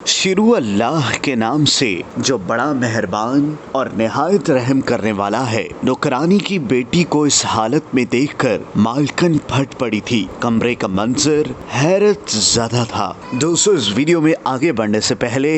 शुरू अल्लाह के नाम से जो बड़ा मेहरबान और निहायत रहम करने वाला है। नौकरानी की बेटी को इस हालत में देखकर मालकिन फट पड़ी थी। कमरे का मंजर हैरत ज़्यादा था। दोस्तों, इस वीडियो में आगे बढ़ने से पहले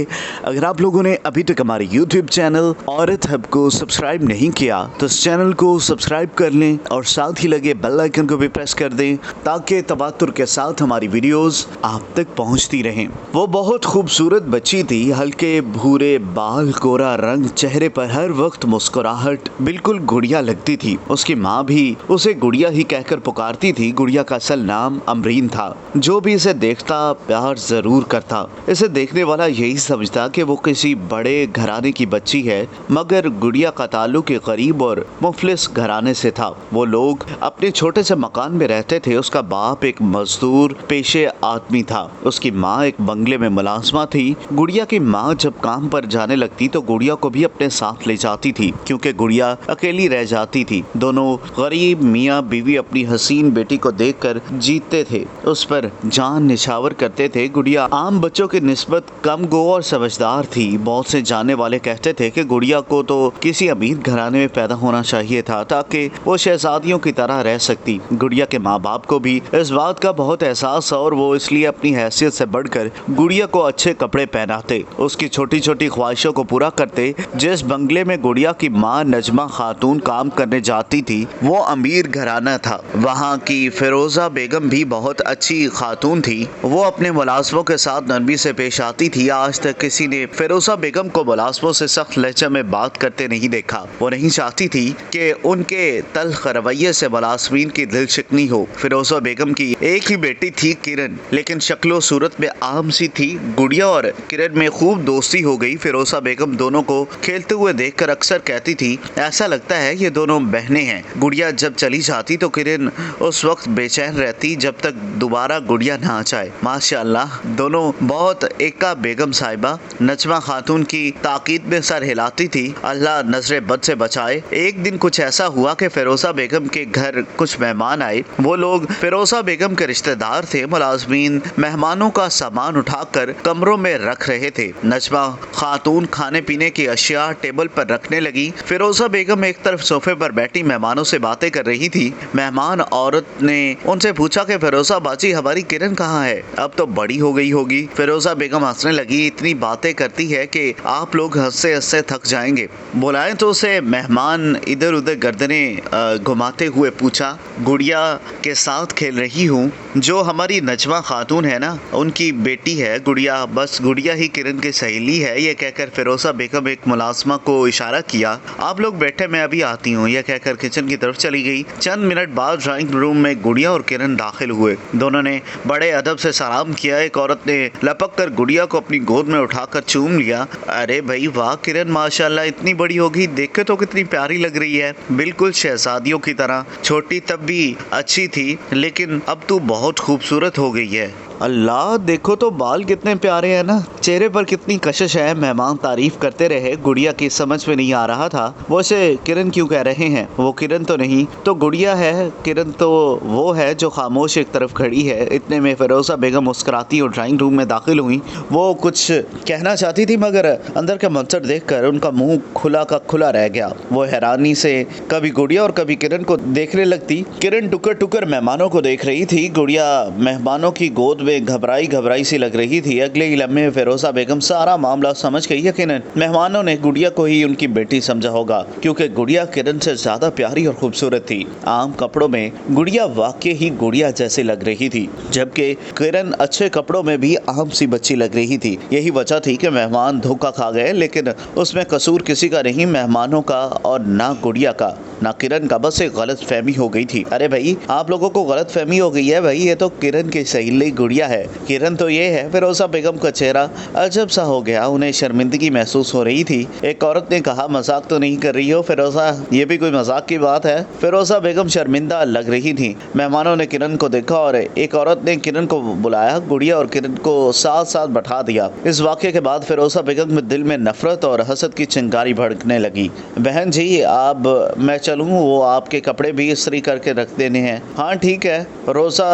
अगर आप लोगों ने अभी तक हमारे यूट्यूब चैनल औरत हब को सब्सक्राइब नहीं किया तो इस चैनल को सब्सक्राइब कर लें और साथ ही लगे बेल आइकन को भी प्रेस कर दें ताकि तवातुर के साथ हमारी वीडियोस आप तक पहुंचती रहें। वो बहुत खूबसूरत बच्ची थी, हल्के भूरे बाल, कोरा रंग, चेहरे पर हर वक्त मुस्कुराहट, बिल्कुल गुड़िया लगती थी। उसकी माँ भी उसे गुड़िया ही कहकर पुकारती थी। गुड़िया का असल नाम अमरीन था। जो भी इसे देखता प्यार जरूर करता। इसे देखने वाला यही समझता कि वो किसी बड़े घराने की बच्ची है, मगर गुड़िया का ताल्लुक एक गरीब और मुफलिस घराने से था। वो लोग अपने छोटे से मकान में रहते थे। उसका बाप एक मजदूर पेशे आदमी था। उसकी माँ एक बंगले में मुलाजमा थी। गुड़िया की माँ जब काम पर जाने लगती तो गुड़िया को भी अपने साथ ले जाती थी, क्योंकि गुड़िया अकेली रह जाती थी। दोनों गरीब मियाँ बीवी अपनी हसीन बेटी को देखकर जीतते थे, उस पर जान निछावर करते थे। गुड़िया आम बच्चों की निस्बत कम गो और समझदार थी। बहुत से जानने वाले कहते थे कि गुड़िया को तो किसी अमीर घराने में पैदा होना चाहिए था ताकि वो शहजादियों की तरह रह सकती। गुड़िया के माँ बाप को भी इस बात का बहुत एहसास और वो इसलिए अपनी हैसियत से बढ़कर गुड़िया को अच्छे कपड़े पहनाते, उसकी छोटी छोटी ख्वाहिशों को पूरा करते। जिस बंगले में गुड़िया की माँ नजमा खातून काम करने जाती थी वो अमीर घराना था। वहाँ की फिरोजा बेगम भी बहुत अच्छी खातून थी। वो अपने मुलाजमों के साथ नरमी से पेश आती थी। आज तक किसी ने फिरोजा बेगम को मुलाजमों से सख्त लहजे में बात करते नहीं देखा। वो नहीं चाहती थी कि उनके तल्ख रवैये से मुलाजमीन की दिल शिकनी हो। फिरोजा बेगम की एक ही बेटी थी किरण, लेकिन शक्लो सूरत में आम सी थी। गुड़िया और किरण में खूब दोस्ती हो गई। फिरोजा बेगम दोनों को खेलते हुए देखकर अक्सर कहती थी, ऐसा लगता है ये दोनों बहनें हैं। गुड़िया जब चली जाती तो किरण उस वक्त बेचैन रहती जब तक दोबारा गुड़िया ना आ जाए। माशाअल्लाह, दोनों बहुत एका बेगम साहिबा नजमा खातून की ताकीद में सर हिलाती थी। अल्लाह नजरे बद से बचाए। एक दिन कुछ ऐसा हुआ कि फिरोजा बेगम के घर कुछ मेहमान आए। वो लोग फिरोजा बेगम के रिश्तेदार थे। मुलाजमीन मेहमानों का सामान उठाकर कमरों में रख रहे थे। नजमा खातून खाने पीने की अशिया टेबल पर रखने लगी। फिरोजा बेगम एक तरफ सोफे पर बैठी मेहमानों से बातें कर रही थी। मेहमान औरत ने उनसे पूछा कि फिरोजा बाजी, हमारी किरण कहाँ है? अब तो बड़ी हो गई होगी। फिरोजा बेगम हंसने लगी। इतनी बातें करती है कि आप लोग हंसते हंसते थक जाएंगे, बुलाएं तो उसे। मेहमान इधर उधर गर्दनें घुमाते हुए पूछा। गुड़िया के साथ खेल रही हूँ, जो हमारी नजमा खातून है ना, उनकी बेटी है गुड़िया। बस गुड़िया ही किरण की सहेली है। ये कहकर फिरोजा बेगम एक मुलाजमा को इशारा किया। आप लोग बैठे, मैं अभी आती हूँ, यह कहकर किचन की तरफ चली गई। चंद मिनट बाद ड्राइंग रूम में गुड़िया और किरण दाखिल हुए। दोनों ने बड़े अदब से सलाम किया। एक औरत ने लपक कर गुड़िया को अपनी गोद में उठाकर चूम लिया। अरे भाई वाह किरण, माशाल्लाह इतनी बड़ी होगी, देख के तो कितनी प्यारी लग रही है, बिल्कुल शहजादियों की तरह। छोटी तब भी अच्छी थी, लेकिन अब तू बहुत खूबसूरत हो गई है। अल्लाह, देखो तो बाल कितने प्यारे हैं ना, चेहरे पर कितनी कशिश है। मेहमान तारीफ करते रहे। गुड़िया की समझ में नहीं आ रहा था वो इसे किरण क्यों कह रहे हैं। वो किरण तो नहीं तो गुड़िया है, किरण तो वो है जो खामोश एक तरफ खड़ी है। इतने में फिरोजा बेगम मुस्कुराती और ड्राइंग रूम में दाखिल हुई। वो कुछ कहना चाहती थी मगर अंदर का मंजर देखकर उनका मुंह खुला का खुला रह गया। वो हैरानी से कभी गुड़िया और कभी किरण को देखने लगती। किरण टुकर टुकर मेहमानों को देख रही थी। गुड़िया मेहमानों की गोद घबराई घबराई सी लग रही थी। अगले ही लम्हे फिरोजा बेगम सारा मामला समझ गई। यकीनन मेहमानों ने गुड़िया को ही उनकी बेटी समझा होगा, क्योंकि गुड़िया किरण से ज्यादा प्यारी और खूबसूरत थी। आम कपड़ों में गुड़िया वाकई ही गुड़िया जैसी लग रही थी, जबकि किरण अच्छे कपड़ों में भी आम सी बच्ची लग रही थी। यही वजह थी कि मेहमान धोखा खा गए, लेकिन उसमें कसूर किसी का नहीं, मेहमानों का और ना गुड़िया का ना किरण का। बस एक गलत फहमी हो गई थी। अरे भाई, आप लोगों को गलत फहमी हो गई है भाई, ये तो किरण की सहेली गुड़िया है, किरण तो ये है। फिरोजा बेगम का चेहरा अजब सा हो गया। उन्हें शर्मिंदगी महसूस हो रही थी। एक औरत ने कहा, मजाक तो नहीं कर रही हो फिरोजा, ये भी कोई मजाक की बात है? फिरोजा बेगम शर्मिंदा लग रही थी। मेहमानों ने किरण को देखा और एक औरत ने किरण को बुलाया। गुड़िया और किरण को साथ साथ बैठा दिया। इस वाक्य के बाद फिरोजा बेगम में दिल में नफरत और हसद की चिंगारी भड़कने लगी। बहन जी, अब मैं चलूं, वो आपके कपड़े भी इस्त्री करके रख देने हैं। हाँ ठीक है। रोजा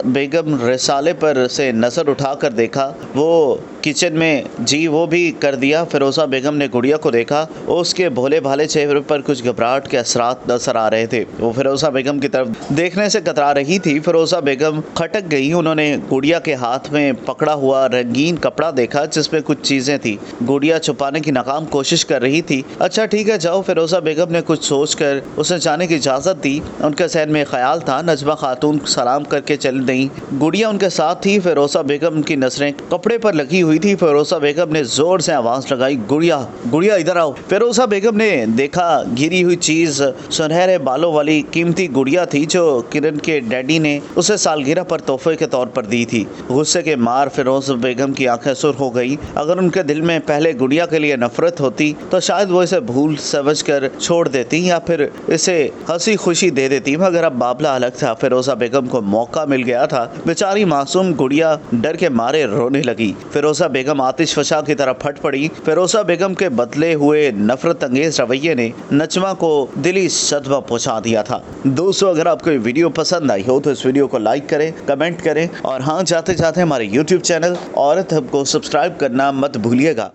बेगम रिसाले पर से नजर उठाकर देखा। वो किचन में जी वो भी कर दिया। फिरोजा बेगम ने गुड़िया को देखा, उसके भोले भाले चेहरे पर कुछ घबराहट के असरात नजर आ रहे थे। वो फिरोजा बेगम की तरफ देखने से कतरा रही थी। फिरोजा बेगम खटक गई। उन्होंने गुड़िया के हाथ में पकड़ा हुआ रंगीन कपड़ा देखा जिसमें कुछ चीजें थी। गुड़िया छुपाने की नाकाम कोशिश कर रही थी। अच्छा ठीक है जाओ, फिरोजा बेगम ने कुछ सोचकर उसे जाने की इजाजत दी। उनके जहन में ख्याल था। नजमा खातून सलाम करके चल गई। गुड़िया उनके साथ थी। फिरोजा बेगम की नजरें कपड़े पर लगी हुई थी। फिरोजा बेगम ने जोर से आवाज लगाई, गुड़िया गुड़िया इधर आओ। फिरोजा बेगम ने देखा गिरी हुई चीज सुनहरे बालों वाली कीमती गुड़िया थी जो किरण के डैडी ने उसे सालगिरह पर तोहफे के तौर पर दी थी। गुस्से के मार फिरोजा बेगम की आंखें सुर्ख हो गई। अगर उनके दिल में पहले गुड़िया के लिए नफरत होती तो शायद वो इसे भूल समझ कर छोड़ देती या फिर इसे हंसी खुशी दे देती, मगर अब मामला अलग था। फिरोजा बेगम को मौका मिल गया था। बेचारी मासूम गुड़िया डर के मारे रोने लगी। फिरोजा बेगम आतिश फशा की तरफ फट पड़ी। फिरोजा बेगम के बदले हुए नफरत अंगेज रवैये ने नजमा को दिली सदमा पहुंचा दिया था। दोस्तों अगर आपको ये वीडियो पसंद आई हो तो इस वीडियो को लाइक करें, कमेंट करें और हाँ जाते जाते हमारे YouTube चैनल औरत हब को सब्सक्राइब करना मत भूलिएगा।